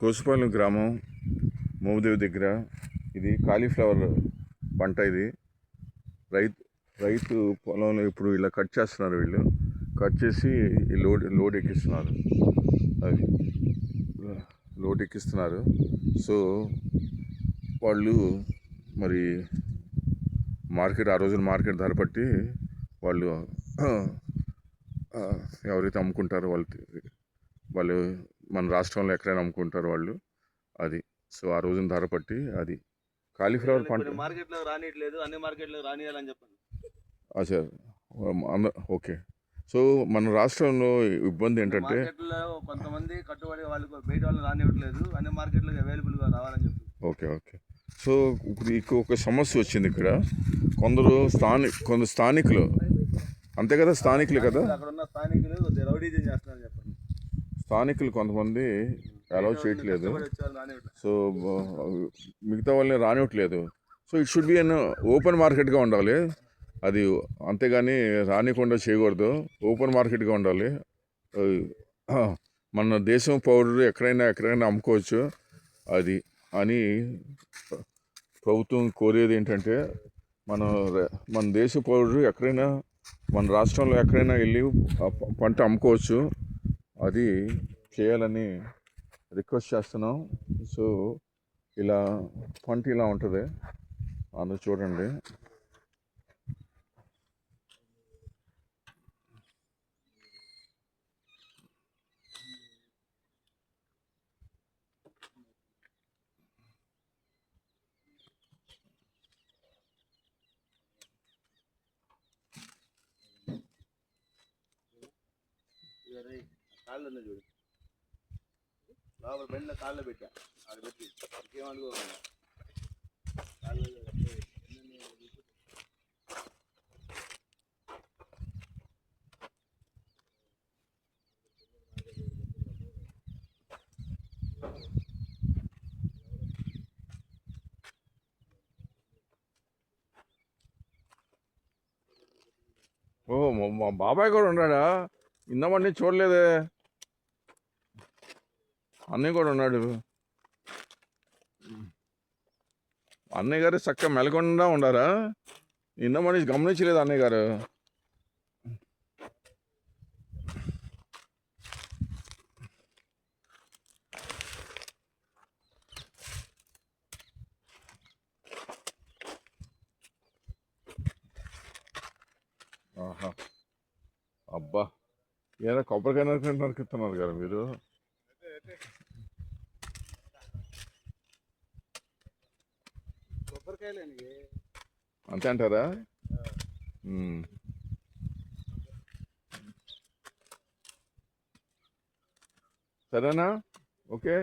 కోసుపాలెం గ్రామం మోముదేవి దగ్గర ఇది కాలీఫ్లవర్ పంట. ఇది రైతు పొలంలో ఇప్పుడు ఇలా కట్ చేస్తున్నారు. వీళ్ళు కట్ చేసి ఈ లోడ్ ఎక్కిస్తున్నారు. అది లోడ్ ఎక్కిస్తున్నారు. సో వాళ్ళు మరి ఆ రోజున మార్కెట్ ధర పట్టి వాళ్ళు ఎవరైతే అమ్ముకుంటారో వాళ్ళు మన రాష్ట్రంలో ఎక్కడైనా అమ్ముకుంటారు వాళ్ళు. అది సో ఆ రోజున ధర పట్టి అది కాలీఫ్లవర్ పంట మార్కెట్లో రానియట్లేదు, అన్ని మార్కెట్లో రానియాలని చెప్పండి. Sir okay. సో మన రాష్ట్రంలో ఇబ్బంది ఏంటంటే కొంతమంది కట్టుబడి వాళ్ళు బయట వాళ్ళు రానివ్వట్లేదు, అన్ని మార్కెట్లో అవైలబుల్గా రావాలని చెప్పి. ఓకే. సో ఇప్పుడు ఒక సమస్య వచ్చింది ఇక్కడ. కొందరు స్థానికులు అంతే కదా, స్థానికులు కదా, అక్కడ ఉన్న స్థానికులు రౌడీజం చేస్తున్నారు చెప్పండి. స్థానికులు కొంతమంది అలౌ చేయట్లేదు. సో మిగతా వాళ్ళని రానివ్వట్లేదు. So it should be open మార్కెట్గా ఉండాలి అది, అంతేగాని రానికుండా చేయకూడదు. ఓపెన్ మార్కెట్గా ఉండాలి. మన దేశం పౌరులు ఎక్కడైనా అమ్ముకోవచ్చు అది అని ప్రభుత్వం కోరేది ఏంటంటే, మన దేశ పౌరులు ఎక్కడైనా మన రాష్ట్రంలో ఎక్కడైనా వెళ్ళి పంట అమ్ముకోవచ్చు. అది చేయాలని రిక్వెస్ట్ చేస్తున్నాం. సో ఇలా పంట ఇలా ఉంటుంది. అందరూ చూడండి. కాళ్ళు చూడు, లోపల బండిలో కాళ్ళు పెట్టా, ఆడ పెట్టి ఇంకేమనుకో కాళ్ళు. మా బాబాయ్ కూడా ఉన్నాడా? ఇందమండి చూడలేదే. అన్నయ్య కూడా ఉన్నాడు. అన్నయ్య గారు చక్కగా మెలకుండా ఉండారా? ఇందమని గమనించలేదు అన్నయ్య గారు. ఆహా, అబ్బా, ఏదైనా కొబ్బరికాయ నరుకుతున్నారు కదా మీరు. అంతే అంటారా? సరేనా? ఓకే.